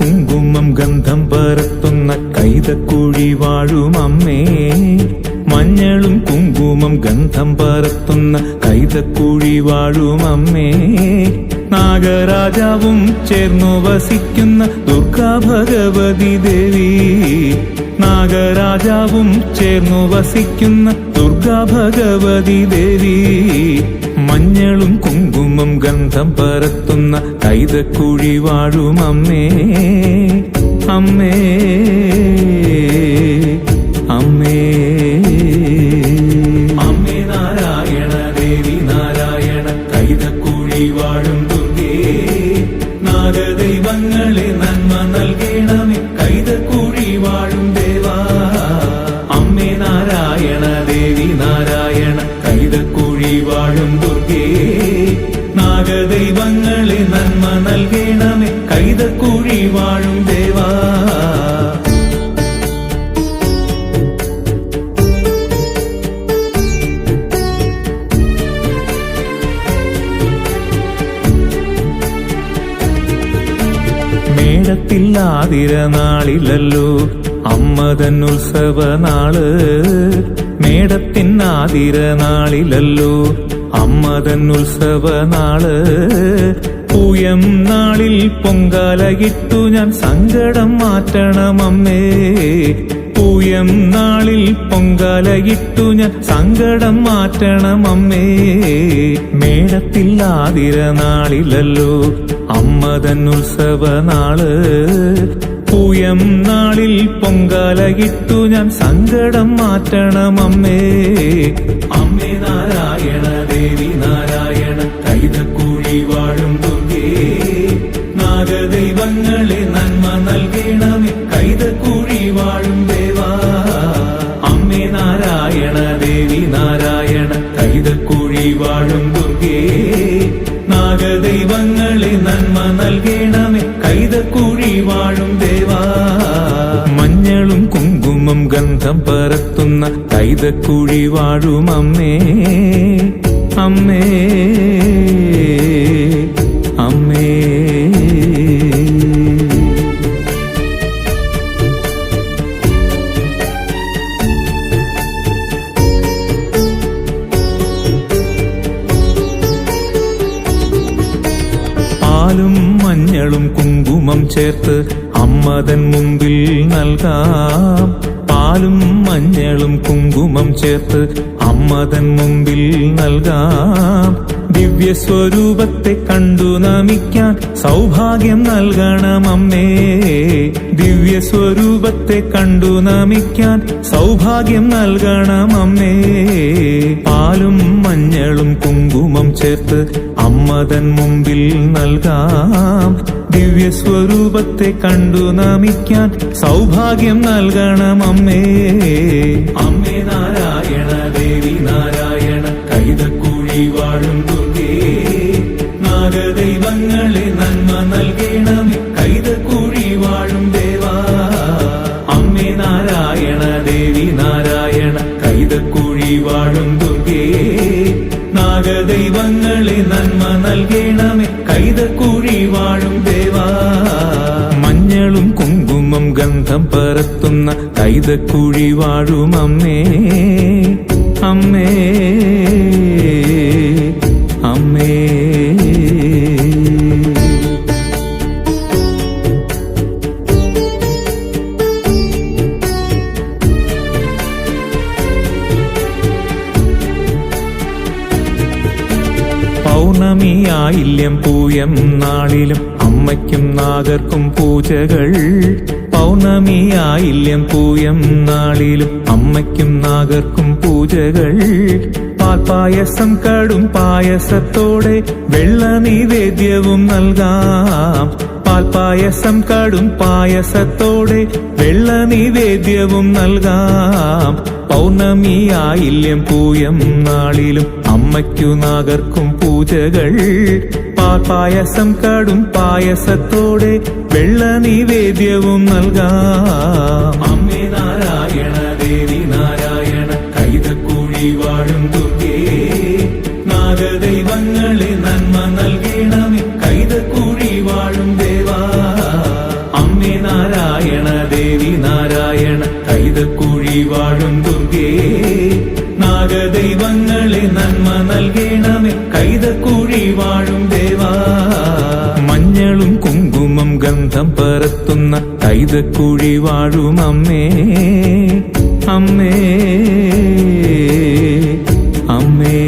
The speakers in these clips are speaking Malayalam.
കുങ്കുമം ഗന്ധം പരത്തുന്ന കൈതക്കുഴി വാഴും അമ്മേ. മഞ്ഞളും കുങ്കുമം ഗന്ധം പരത്തുന്ന കൈതക്കുഴി വാഴും അമ്മേ. നാഗരാജാവും ചേർന്നു വസിക്കുന്ന ദുർഗാ ഭഗവതി ദേവി. നാഗരാജാവും ചേർന്നു വസിക്കുന്ന ദുർഗാ ഭഗവതി ദേവി. മഞ്ഞളും കുങ്കുമം ഗന്ധം പരത്തുന്ന കൈതക്കുഴി വാഴും അമ്മേ. അമ്മേ അമ്മേ അമ്മേ നാരായണ ദേവി നാരായണ കൈതക്കുഴി വാഴും ദുർഗേ. നാഗദൈവങ്ങളെ നന്മ നൽകണമേ കൈതക്കുഴി വാഴും ദേവാ. അമ്മേ നാരായണ ദേവി നാരായണ കൈതക്കുഴി വാഴും ദുർഗേ. നാഗദൈവങ്ങളെ നന്മ നൽകണമേ കൈതക്കുഴി വാഴും ദേവാ. മേടത്തിൽ ആതിരനാളിലല്ലോ അമ്മതൻ ഉത്സവനാള്. മേടത്തിൻ ആതിരനാളിലല്ലോ അമ്മതൻ ഉത്സവനാള്. പൂയം നാളിൽ പൊങ്കാലയിട്ടു ഞാൻ സങ്കടം മാറ്റണമമ്മേ. പൂയം നാളിൽ പൊങ്കാലയിട്ടു ഞാൻ സങ്കടം മാറ്റണമമ്മേ. മേടത്തിൽ ആതിരനാളിലല്ലോ അമ്മതൻ ഉത്സവനാള്. പൂയം നാളിൽ പൊങ്കാലയിട്ടു ഞാൻ സങ്കടം മാറ്റണമമ്മേ. അമ്മേ നാരായണ ദേവി നാരായണ കൈതക്കുഴി വാഴും ദുർഗേ. നാഗദൈവങ്ങളെ നന്മ നൽകണമേ കൈതക്കുഴി വാഴും ദേവാ. അമ്മേ നാരായണ ദേവി നാരായണ കൈതക്കുഴി വാഴും ദുർഗേ. നാഗദൈവങ്ങളെ നന്മ നൽകണമേ കൈതക്കുഴി വാഴും ദേവാ. മഞ്ഞളും കുങ്കുമം ഗന്ധം പരത്തുന്ന കൈതക്കുഴി വാഴും അമ്മേ. അമ്മേ അമ്മേ പാലും മഞ്ഞളും കുങ്കുമം ചേർത്ത് അമ്മതൻ മുമ്പിൽ നൽകാം. പാലും മഞ്ഞളും കുങ്കുമം ചേർത്ത് അമ്മതൻ മുമ്പിൽ നൽകാം. ദിവ്യസ്വരൂപത്തെ കണ്ടു നമിക്കാൻ സൗഭാഗ്യം നൽകണമമ്മേ. ദിവ്യസ്വരൂപത്തെ കണ്ടു നമിക്കാൻ സൗഭാഗ്യം നൽകണമമ്മേ. പാലും മഞ്ഞളും കുങ്കുമം ചേർത്ത് അമ്മതൻ മുമ്പിൽ നൽകാം. ദിവ്യസ്വരൂപത്തെ കണ്ടു നമിക്കാൻ സൗഭാഗ്യം നൽകണമമ്മേ. അമ്മേ നാരായണ ദേവി നാരായണ കൈതക്കുഴി വാഴും ദുർഗേ. നാഗദൈവങ്ങളെ നന്മ നൽകണമേ കൈതക്കുഴി വാഴും ദേവാ. അമ്മേ നാരായണ ദേവി നാരായണ കൈതക്കുഴി വാഴും ദുർഗേ. നാഗദൈവങ്ങളെ നന്മ നൽകണമേ കൈതക്കുഴി വാഴും ദേവാ. മഞ്ഞളും കുങ്കുമം ഗന്ധം പരത്തുന്ന കൈതക്കുഴി വാഴും അമ്മേ. അമ്മേ അമ്മേ പൗർണമിയായില്യം പൂയം നാളിലും അമ്മയ്ക്കും നാഗർക്കും പൂജകൾ. പൗർണമിയായില്യം പൂയം നാളിലും അമ്മയ്ക്കും നാഗർക്കും പൂജകൾ. പാൽപായസം കടും പായസത്തോടെ വെള്ള നിവേദ്യവും നൽകാം. പാൽപായസം കടും പായസത്തോടെ വെള്ള നിവേദ്യവും നൽകാം. പൗർണമിയായില്യം പൂയം നാളിലും അമ്മയ്ക്കു നാഗർക്കും പൂജകൾ. പാൽപായസം കടും പായസത്തോടെ വെള്ള നിവേദ്യവും നൽകാം. അമ്മേ നാരായണ ദേവി നാരായണ കൈതക്കുഴി വാഴും ദുർഗേ. നാഗദൈവങ്ങളെ നന്മ നൽകണമേ കൈതക്കുഴി വാഴും ദേവാ. അമ്മേ വാഴും ദുർഗേ നാഗദൈവങ്ങളെ നന്മ നൽകണമേ കൈതക്കുഴി വാഴും ദേവാ. മഞ്ഞളും കുങ്കുമം ഗന്ധം പരത്തുന്ന കൈതക്കുഴി വാഴും അമ്മേ അമ്മേ അമ്മേ.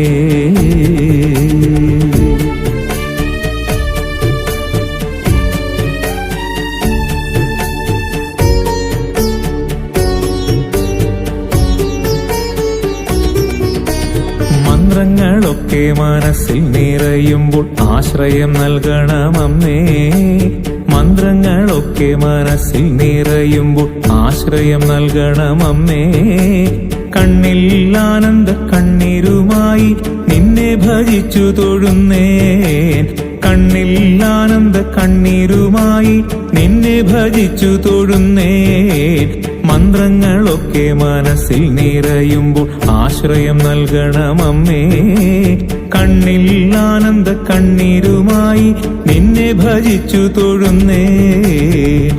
മന്ത്രങ്ങളൊക്കെ മനസ്സിൽ നിറയുമ്പോൾ ആശ്രയം നൽകണമമ്മേ. മന്ത്രങ്ങളൊക്കെ മനസ്സിൽ നിറയുമ്പോൾ ആശ്രയം നൽകണമമ്മേ. കണ്ണിൽ ആനന്ദ കണ്ണീരുമായി നിന്നെ ഭജിച്ചു തൊഴുന്നേൻ. കണ്ണിൽ ആനന്ദ കണ്ണീരുമായി നിന്നെ ഭജിച്ചു തൊഴുന്നേൻ. മന്ത്രങ്ങളൊക്കെ മനസ്സിൽ നിറയുമ്പോൾ ആശ്രയം നൽകണമമ്മേ. കണ്ണിൽ ആനന്ദ കണ്ണീരുമായി നിന്നെ ഭജിച്ചു തൊഴുന്നേ.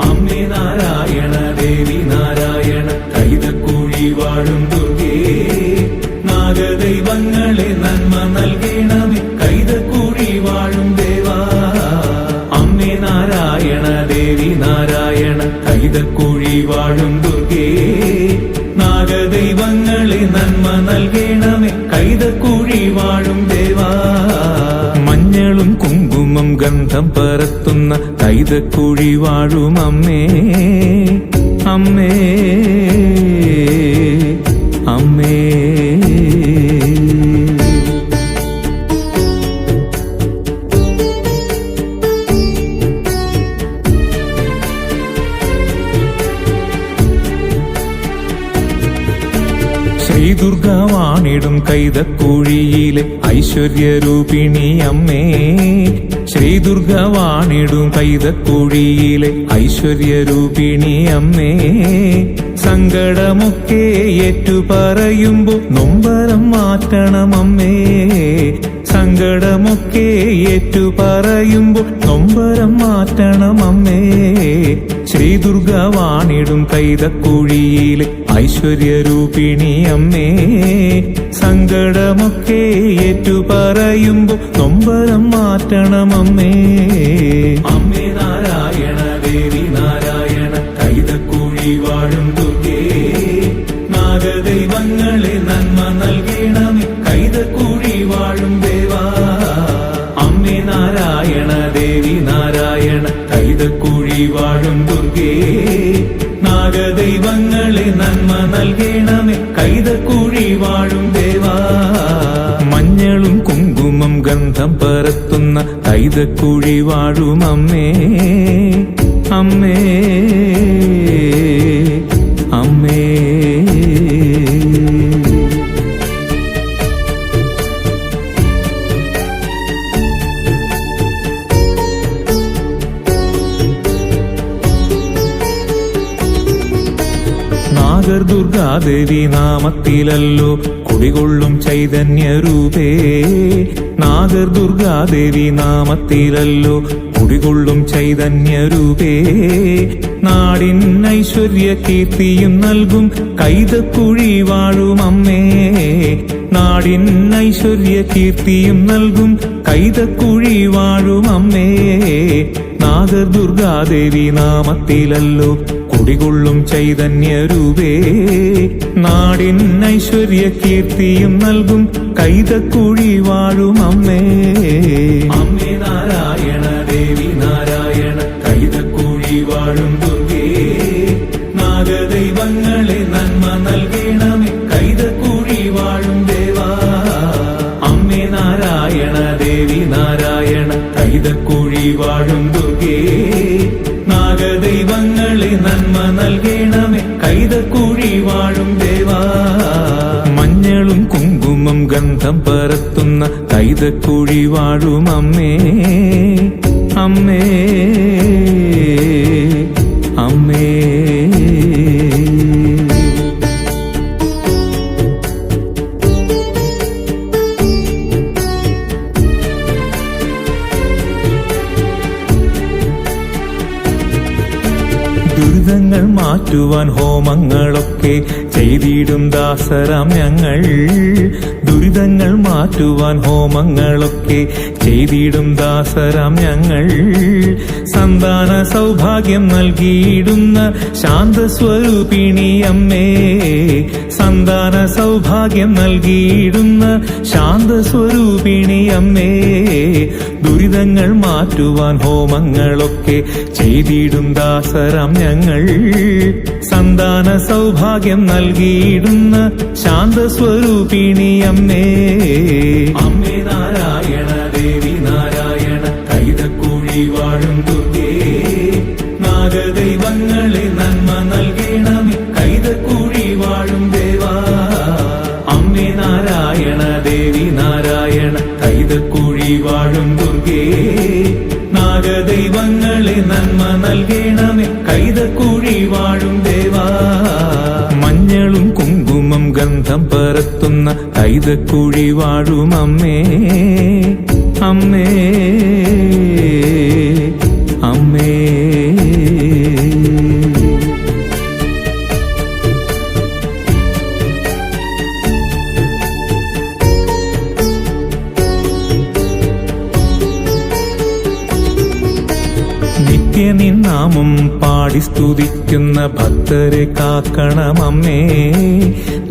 അമ്മേ നാരായണ ദേവി നാരായണ കൈതക്കുഴി വാഴും ദുർഗേ നാഗദൈവങ്ങളെ നന്മ നൽകണമേ കൈതക്കുഴി വാഴും ദേവാ. അമ്മേ നാരായണ ദേവി നാരായണ കൈതക്കുഴി വാഴും ദുർഗേ നാഗദൈവങ്ങളെ നന്മ നൽകണമേ കൈതക്കുഴി വാഴും ദേവാ. മഞ്ഞളും കുങ്കുമം ഗന്ധം പരത്തുന്ന കൈതക്കുഴി വാഴും അമ്മേ അമ്മേ അമ്മേ. ശ്രീദുർഗ വാണിടും കൈതക്കുഴിയിലെ ഐശ്വര്യരൂപിണി അമ്മേ. ശ്രീദുർഗ വാണിടും കൈതക്കുഴിയിലെ ഐശ്വര്യരൂപിണി അമ്മേ. സങ്കടമൊക്കെ ഏറ്റുപറയുമ്പോ നൊമ്പരം മാറ്റണമമ്മേ. സങ്കടമൊക്കെ ഏറ്റുപറയുമ്പോ നൊമ്പരം മാറ്റണമമ്മേ. ശ്രീദുർഗ വാണിടും കൈതക്കുഴിയിലെ ഐശ്വര്യരൂപിണി അമ്മേ. സങ്കടമൊക്കെ ഏറ്റുപറയുമ്പോ നൊമ്പരം മാറ്റണമമ്മേ. അമ്മേ നാരായണ ദേവി നാരായണ കൈതക്കുഴി വാഴും ദുർഗേ നാഗദൈവങ്ങളെ നന്മ നൽകണമേ കൈതക്കുഴി വാഴും ദേവാ. അമ്മേ നാരായണ ദേവി നാരായണ കൈതക്കുഴി വാഴും ദുർഗേ നാഗദൈവങ്ങളെ നന്മ നൽകണമേ കൈതക്കുഴി വാഴും ദേവാ. മഞ്ഞളും കുങ്കുമം ഗന്ധം പരത്തുന്ന കൈതക്കുഴി വാഴും അമ്മേ അമ്മേ അമ്മേ. നാഗർദുർഗാദേവി നാമത്തിലല്ലോ കുടികൊള്ളും ചൈതന്യരൂപേ. നാഗർദുർഗാദേവി നാമത്തിലല്ലോ കുടികൊള്ളും ചൈതന്യരൂപേ. നാടിൻ ഐശ്വര്യ കീർത്തിയും നൽകും കൈതക്കുഴി വാഴും അമ്മേ. നാടിൻ ഐശ്വര്യ കീർത്തിയും നൽകും കൈതക്കുഴി വാഴും അമ്മേ. നാഗർദുർഗാദേവി നാമത്തിലല്ലോ കുടികൊള്ളും ചൈതന്യരൂപേ. നാടിൻ ഐശ്വര്യ കീർത്തിയും നൽകും കൈതക്കുഴി വാഴും അമ്മേ. അമ്മേ നാരായണ ദേവി നാരായണ കൈതക്കുഴി വാഴും ദുർഗേ നാഗദൈവങ്ങളെ നന്മ നൽകണമേ കൈതക്കുഴി വാഴും ദേവാ. അമ്മേ നാരായണ ദേവി നാരായണ കൈതക്കുഴി വാഴും ദുർഗേ നാഗദൈവങ്ങളെ നന്മ നൽകണമേ കൈതക്കുഴി വാഴും ദേവാ. മഞ്ഞളും കുങ്കുമം ഗന്ധം പരത്തുന്ന കൈതക്കുഴി വാഴും അമ്മേ അമ്മേ അമ്മേ. ദുരിതങ്ങൾ മാറ്റുവാൻ ഹോമങ്ങളൊക്കെ ചെയ്തിടും ദാസരാം ഞങ്ങൾ. ദുരിതങ്ങൾ മാറ്റുവാൻ ഹോമങ്ങളൊക്കെ ചെയ്തിടും ദാസരാം ഞങ്ങൾ. സന്താന സൗഭാഗ്യം നൽകിയിടുന്ന ശാന്തസ്വരൂപിണി അമ്മേ, സന്താന സൗഭാഗ്യം നൽകിയിടുന്ന ശാന്തസ്വരൂപിണി അമ്മേ, ദുരിതങ്ങൾ മാറ്റുവാൻ ഹോമങ്ങളൊക്കെ ചെയ്തിടും ദാസരാം ഞങ്ങൾ. സന്താന സൗഭാഗ്യം നൽകിയിടുന്ന ശാന്തസ്വരൂപിണി അമ്മേ. അമ്മേ നാരായണ ദേവി നാരായണ കൈതക്കുഴി വാഴും ദുർഗേ, നാഗദൈവങ്ങളെ നന്മ നൽകണമേ കൈതക്കുഴി വാഴും ദേവാ. അമ്മേ നാരായണ ദേവി നാരായണ കൈതക്കുഴി വാഴും ദുർഗേ, നാഗദൈവങ്ങളെ നന്മ നൽകണമേ കൈതക്കുഴി വാഴും ദേവാ. മഞ്ഞളും കുങ്കുമം ഗന്ധം പരത്തുന്ന കൈതക്കുഴി വാഴും അമ്മേ, അമ്മേ, അമ്മേ. നിത്യനിന്നാമം പാടി സ്തുതിക്കുന്ന ഭക്തരെ കാക്കണമമ്മേ,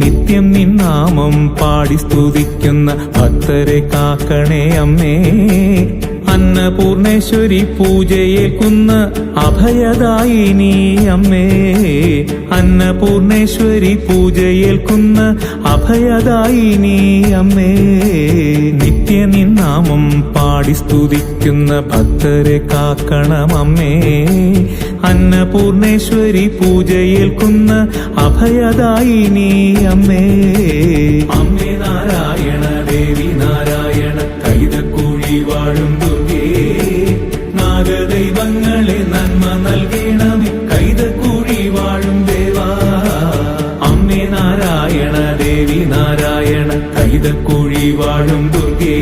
നിത്യം നിന്നാമം പാടി സ്തുതിക്കുന്ന ഭക്തരെ കാക്കണേ അമ്മേ. അന്നപൂർണേശ്വരി പൂജയേൽക്കുന്ന അഭയദായിനി അമ്മേ, അന്നപൂർണേശ്വരി പൂജയേൽക്കുന്ന അഭയദായിനി അമ്മേ. നിത്യനിന്നാമം പാടി സ്തുതിക്കുന്ന ഭക്തരെ കാക്കണമമ്മേ, അന്നപൂർണേശ്വരി പൂജയേൽക്കുന്ന അഭയദായിനി അമ്മേ. അമ്മേ നാരായണ ദേവി നാരായണ കൈതക്കുഴി വാഴും ദുർഗേ, നാഗദൈവങ്ങളെ നന്മ നൽകണമേ കൈതക്കുഴി വാഴും ദേവാ. അമ്മേ നാരായണ ദേവി നാരായണ കൈതക്കുഴി വാഴും ദുർഗേ,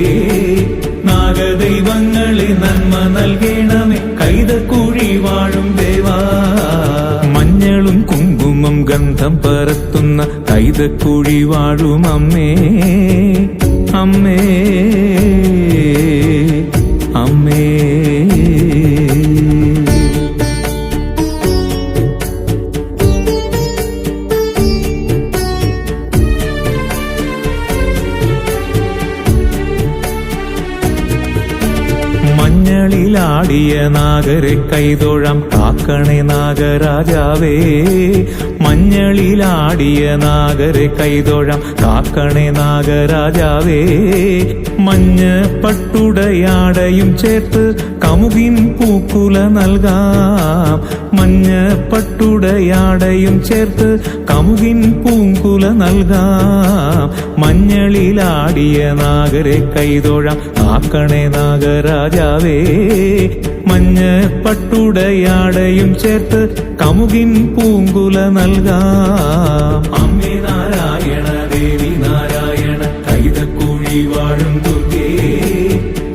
നാഗദൈവങ്ങളെ നന്മ നൽകണമേ കൈതക്കുഴി വാഴും ദേവാ. മഞ്ഞളും കുങ്കുമം ഗന്ധം പരത്തുന്ന കൈതക്കുഴി വാഴും അമ്മേ, അമ്മേ, അമ്മേ. മഞ്ഞളിലാടിയ നാഗരെ കൈതൊഴാം കാക്കണേ നാഗരാജാവേ, മഞ്ഞളിലാടിയ നാഗരെ കൈതൊഴാം കാക്കണേ നാഗരാജാവേ. മഞ്ഞ പട്ടുടയാടയും ചേർത്ത് കമുകിൻ പൂക്കുല നൽകാം, മഞ്ഞ പട്ടുടയാടയും ചേർത്ത് കമുകിൻ പൂങ്കുല നൽകാം. മഞ്ഞളിലാടിയ നാഗരെ കൈതൊഴാം കാക്കണേ നാഗരാജാവേ, മഞ്ഞ പട്ടുടയാടയും ചേർത്ത് കമുകിൻ പൂങ്കുല നൽകാം. അമ്മേ നാരായണ ദേവി നാരായണ കൈതക്കുഴി വാഴും ദുർഗേ,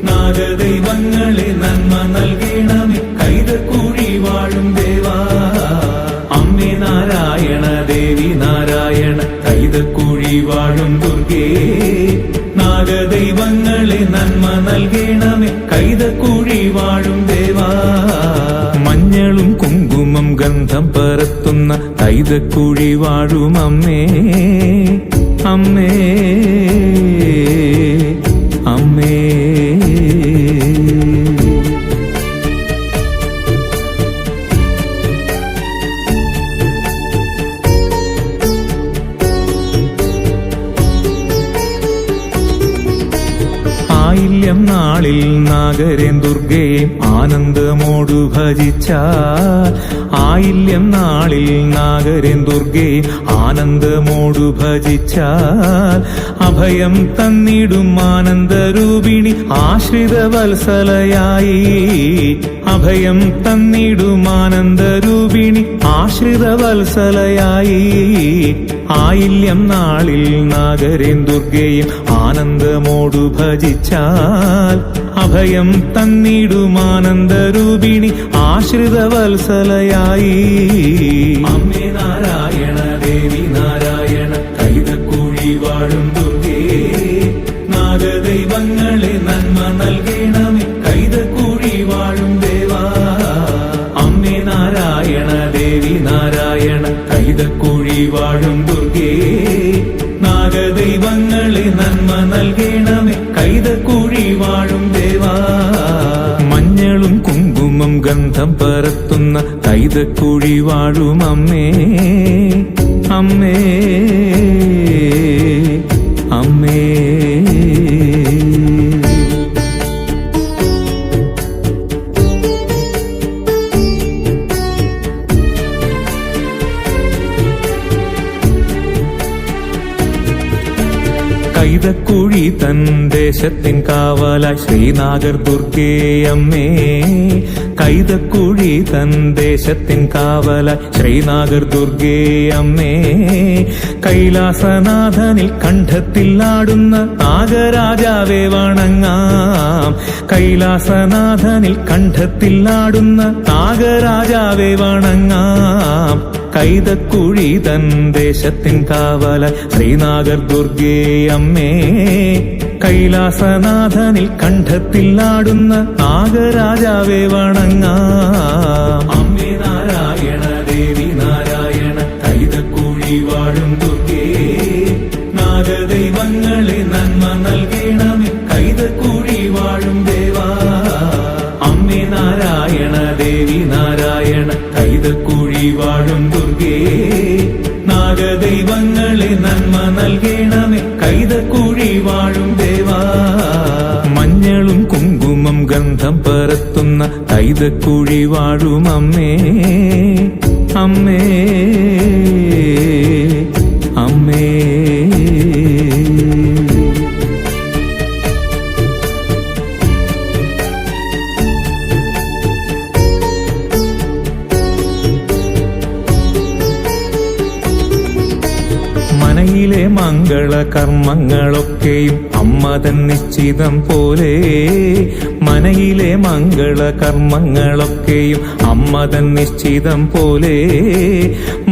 നാഗദൈവങ്ങളെ നന്മ നൽകണമേ കൈതക്കുഴി വാഴും ദേവാ. അമ്മേ നാരായണ ദേവി നാരായണ കൈതക്കുഴി വാഴും ദുർഗേ, നാഗദൈവങ്ങളെ നന്മ നൽകണമേ കൈതക്കുഴി വാഴും ദേവാ. മഞ്ഞളും കുങ്കുമം ഗന്ധം പരത്തുന്ന കൈതക്കുഴി വാഴും അമ്മേ, അമ്മേ, അമ്മേ. ആയില്യം നാളിൽ നാഗരേൻ ദുർഗയെ ആനന്ദമോടു ഭജിച്ചാൽ, ആയില്യം നാളിൽ നാഗരേൻ ദുർഗയെ ആനന്ദമോടു ഭജിച്ചാൽ, അഭയം തന്നിടും ആനന്ദരൂപിണി ആശ്രിത വത്സലയായി, അഭയം തന്നിടും ആനന്ദരൂപിണി ആശ്രിത വത്സലയായി. ആയില്യം നാളിൽ നാഗരേൻ ദുർഗയും ആനന്ദമോടു ഭജിച്ചാൽ, അഭയം തന്നിടുമാനന്ദരൂപിണി ആശ്രിത വത്സലയായി. അമ്മേ നാരായണ ദേവി നാരായണ കൈതക്കുഴി വാഴും ദുർഗേ, നാഗദൈവങ്ങളെ നന്മ നൽകണമേ കൈതക്കുഴി വാഴും ദേവാ. അമ്മേ നാരായണ ദേവി നാരായണ കൈതക്കുഴി വാഴും ദുർഗേ, നാഗദൈവങ്ങളെ നന്മ നൽകണമേ കൈതക്കുഴി വാഴും ദേവാ. മഞ്ഞളും കുങ്കുമം ഗന്ധം പരത്തുന്ന കൈതക്കുഴി വാഴും അമ്മേ, അമ്മേ, അമ്മേ. കൈതക്കുഴി തൻ ദേശത്തിൻ കാവലായി ശ്രീനാഗർ ദുർഗേ അമ്മേ, കൈതക്കുഴി തൻ ദേശത്തിൻ കാവലായി ശ്രീനാഗർ ദുർഗേ അമ്മേ. കൈലാസനാഥനിൽ കണ്ഠത്തിൽ ആടുന്ന നാഗരാജാവേ വണങ്ങാം, കൈലാസനാഥനിൽ കണ്ഠത്തിൽ ആടുന്ന നാഗരാജാവേ വണങ്ങാം. കൈതക്കുഴി തൻ ദേശത്തിൻ കാവല ശ്രീനാഗർ ദുർഗേ അമ്മേ, കൈലാസനാഥനിൽ കണ്ഠത്തിൽ ആടുന്ന നാഗരാജാവേ വണങ്ങാം. അമ്മേ നാരായണ ദേവി നാരായണ കൈതക്കുഴി വാഴും ദുർഗേ, നാഗദൈവങ്ങളെ നന്മ നൽകണമേ കൈതക്കുഴി വാഴും ദേവാ. അമ്മേ നാരായണ ദേവി നാരായണ കൈതക്കുഴി വാഴും ദുർഗേ, നാഗദൈവങ്ങളെ നന്മ നൽകണമേ കൈതക്കുഴി വാഴും ദേവാ. മഞ്ഞളും കുങ്കുമം ഗന്ധം പരത്തുന്ന കൈതക്കുഴി വാഴും അമ്മേ, അമ്മേ, അമ്മേ. മനയിലെ മംഗള കർമ്മങ്ങളൊക്കെയും അമ്മ തൻ നിശ്ചിതം പോലെ, മനയിലെ മംഗള കർമ്മങ്ങളൊക്കെയും അമ്മ തൻ നിശ്ചിതം പോലെ.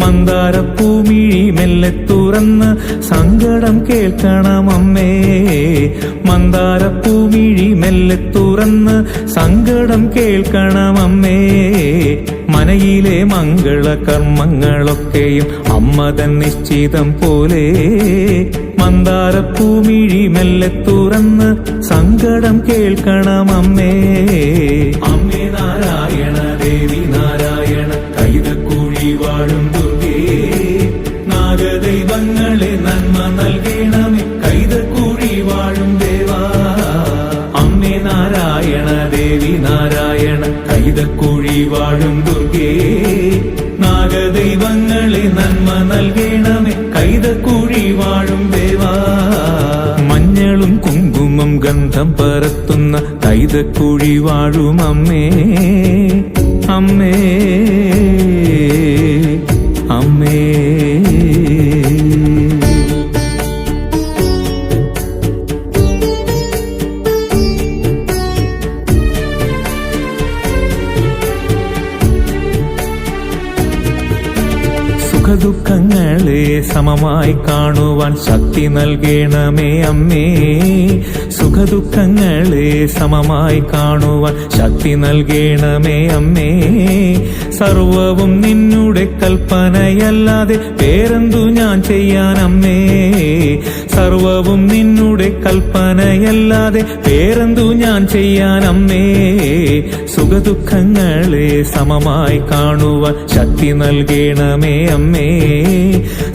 മന്ദാരപ്പൂമിഴി മെല്ലെ തുറന്ന് സങ്കടം കേൾക്കണമമ്മേ, മന്ദാരപ്പൂമിഴി മെല്ലെ തുറന്ന് സങ്കടം കേൾക്കണമമ്മേ. മനയിലെ മംഗള കർമ്മങ്ങളൊക്കെയും അമ്മ തൻ നിശ്ചിതം പോലെ. മന്ദാരപ്പൂമിഴി മെല്ലെ തുറന്ന് സങ്കടം കേൾക്കണമമ്മേ. അമ്മേ നാരായണ ദേവി നാരായണ കൈതക്കുഴി വാഴും ദുർഗേ, നാഗദൈവങ്ങളെ നന്മ നൽകണമേ കൈതക്കുഴി വാഴും ദേവാ. അമ്മേ നാരായണ ദേവി നാരായണ കൈതക്കുഴി വാഴും ദുർഗേ, നാഗദൈവങ്ങളെ നന്മ നൽകണമേ കൈതക്കുഴി വാഴും ദേവാ. മഞ്ഞളും കുങ്കുമം ഗന്ധം പരത്തുന്ന കൈതക്കുഴി വാഴും അമ്മേ, അമ്മേ, അമ്മേ. സുഖദുഃഖങ്ങളെ സമമായി കാണുവാൻ ശക്തി നൽകണമേ അമ്മേ, സുഖദുഃഖങ്ങളെ സമമായി കാണുവാൻ ശക്തി നൽകണമേ അമ്മേ. സർവവും നിന്നുടെ കൽപ്പനയല്ലാതെ വേറെന്തു ഞാൻ ചെയ്യാനമ്മേ, സർവവും നിന്നുടെ കൽപ്പനയല്ലാതെ വേറെന്തു ഞാൻ ചെയ്യാനമ്മേ. സുഖദുഃഖങ്ങളെ സമമായി കാണുവാൻ ശക്തി നൽകണമേ അമ്മേ,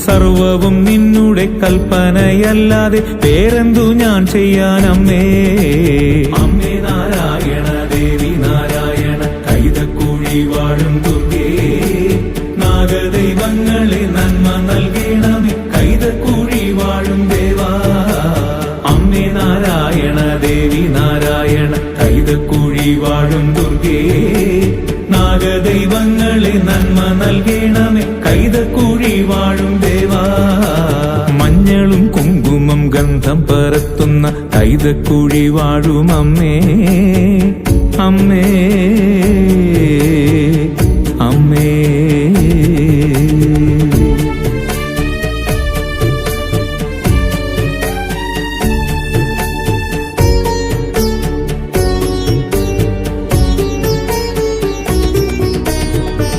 സർവവും നിന്നുടെ കൽപ്പനയല്ലാതെ വേറെന്തു ഞാൻ ചെയ്യാനമ്മേ. അമ്മേ നാരായണ ദേവി നാരായണ കൈതക്കുഴി വാഴും ദുർഗേ, നാഗദൈവങ്ങളെ നന്മ നൽകണമേ കൈതക്കുഴി വാഴും ദേവാ. അമ്മേ നാരായണ ദേവി നാരായണ കൈതക്കുഴി വാഴും ദുർഗേ, നാഗദൈവങ്ങളെ നന്മ നൽകണമേ കൈതക്കുഴി വാഴും ദേവാ. മഞ്ഞളും കുങ്കുമം ഗന്ധം പരത്തുന്ന കൈതക്കുഴി വാഴും അമ്മേ അമ്മേ അമ്മേ.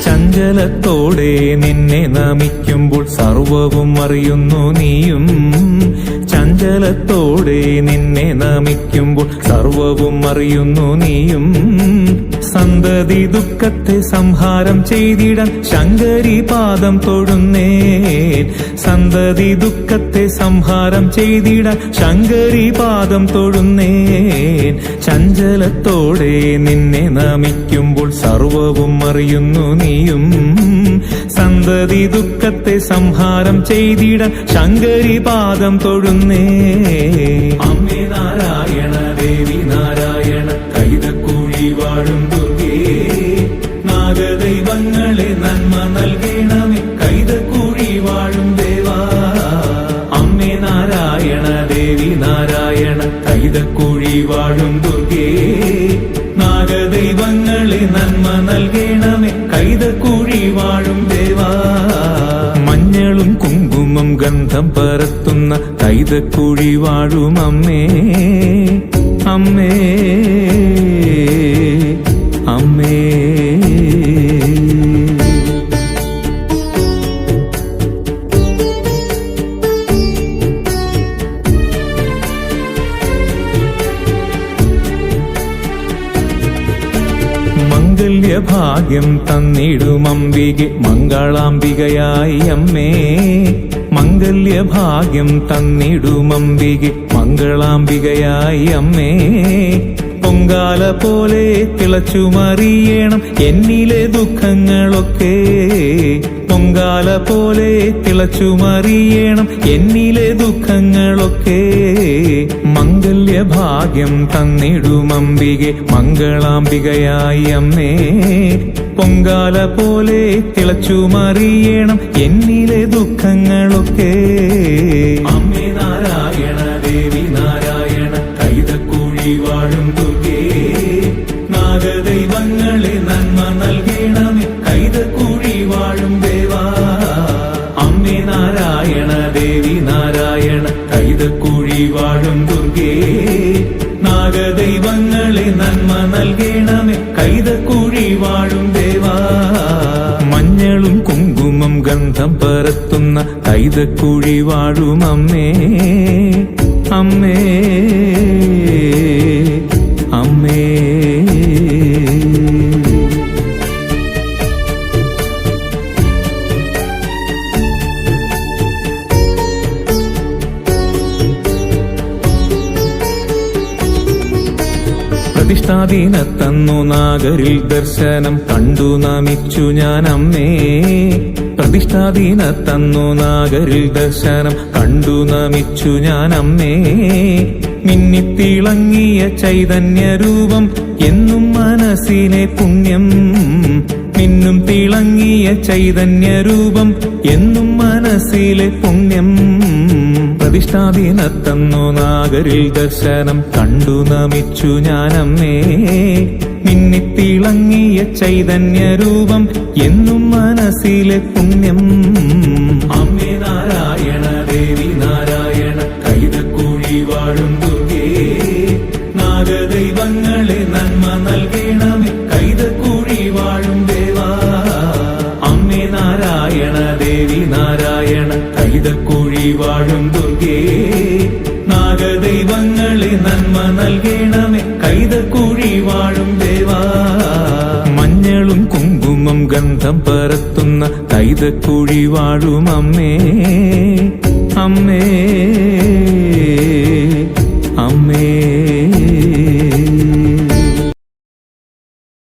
ചഞ്ചലത്തോടെ നിന്നെ നമിക്കുമ്പോൾ സർവവും അറിയുന്നു നീയും. ചഞ്ചലത്തോടെ നിന്നെ നമിക്കുമ്പോൾ സർവവും അറിയുന്നു നീയും. സന്തതി ദുഃഖത്തെ സംഹാരം ചെയ്തിടാൻ ശങ്കരി പാദം തൊഴുന്നേൻ. സന്തതി ദുഃഖത്തെ സംഹാരം ചെയ്തിടാൻ ശങ്കരി പാദം തൊഴുന്നേൻ. ചഞ്ചലത്തോടെ നിന്നെ നമിക്കുമ്പോൾ സർവവും അറിയുന്നു നീയും. സന്തതി ദുഃഖത്തെ സംഹാരം ചെയ്തിടാൻ ശങ്കരി പാദം തൊഴുന്നേ. അമ്മേ നാരായണ ദേവി നാരായണ കൈതക്കുഴി വാഴും ദുർഗേ. നാഗദൈവങ്ങളെ നന്മ നൽകണമേ കൈതക്കുഴി വാഴും ദേവാ. അമ്മേ നാരായണ ദേവി നാരായണ കൈതക്കുഴി വാഴും ദുർഗേ. നാഗദൈവങ്ങളെ നന്മ നൽകണമേ കൈതക്കുഴി വാഴും ദേവാ. മഞ്ഞളും കുങ്കുമം ഗന്ധം പരത്തുന്ന കൈതക്കുഴി വാഴും അമ്മേ അമ്മേ അമ്മേ. മംഗല്യഭാഗ്യം തന്നിടുമംബികെ മംഗളാംബികയായി അമ്മേ. മംഗല്യഭാഗ്യം തന്നിടുമംബികെ മംഗളാംബികയായി അമ്മേ. പൊങ്കാല പോലെ തിളച്ചുമറിയണം എന്നിലെ ദുഃഖങ്ങളൊക്കെ. പൊങ്കാല പോലെ തിളച്ചുമറിയണം എന്നിലെ ദുഃഖങ്ങളൊക്കെ. മംഗല്യഭാഗ്യം തന്നിടുമംബികെ മംഗളാംബികയായി അമ്മേ. പൊങ്കാല പോലെ തിളച്ചുമറിയണം എന്നിലെ ദുഃഖങ്ങളൊക്കെ. അമ്മേ നാരായണ ദേവി നാരായണ കൈതക്കുഴി വാഴും ദുർഗേ. നാഗദൈവങ്ങളെ നന്മ നൽകണമേ കൈതക്കുഴി വാഴും ദേവാ. അമ്മേ നാരായണ ദേവി നാരായണ കൈതക്കുഴി വാഴും ദുർഗേ. നാഗദൈവങ്ങളെ നന്മ നൽകണമേ കൈതക്കുഴി വാഴും ദേവാ. മഞ്ഞളും കുങ്കുമം ഗന്ധം പരത്തുന്ന കൈതക്കുഴി വാഴും അമ്മേ അമ്മേ അമ്മേ. പ്രതിഷ്ഠാദിനത്തന്നു നാഗരിൽ ദർശനം കണ്ടു നമിച്ചു ഞാൻ അമ്മേ. പ്രതിഷ്ഠാദിനത്തന്നു നാഗരിൽ ദർശനം കണ്ടു നമിച്ചു ഞാൻ അമ്മേ. മിന്നിത്തിളങ്ങിയ ചൈതന്യരൂപം എന്നും മനസ്സിലെ പുണ്യം. മിന്നും തിളങ്ങിയ ചൈതന്യരൂപം എന്നും മനസ്സിലെ പുണ്യം. പ്രതിഷ്ഠാദിനത്തന്നു നാഗരിൽ ദർശനം കണ്ടു നമിച്ചു ഞാൻ അമ്മേ. മിന്നിത്തിളങ്ങിയ ചൈതന്യരൂപം എന്നും മനസ്സിലെ പുണ്യം. അമ്മേ നാരായണ ദേവി നാരായണ കൈതക്കുഴി വാഴും ദുർഗേ. നാഗദൈവങ്ങളെ നന്മ നൽകണമേ കൈതക്കുഴി വാഴും ദേവാ. അമ്മേ നാരായണ ദേവി നാരായണ കൈതക്കുഴി വാഴും ദുർഗേ. നാഗദൈവങ്ങളെ നന്മ നൽകണമേ കൈതക്കുഴി വാഴും ദേവാ. മഞ്ഞളും കുങ്കുമം ഗന്ധം പരത്തുന്ന കൈതക്കുഴി വാഴും അമ്മേ അമ്മേ അമ്മേ.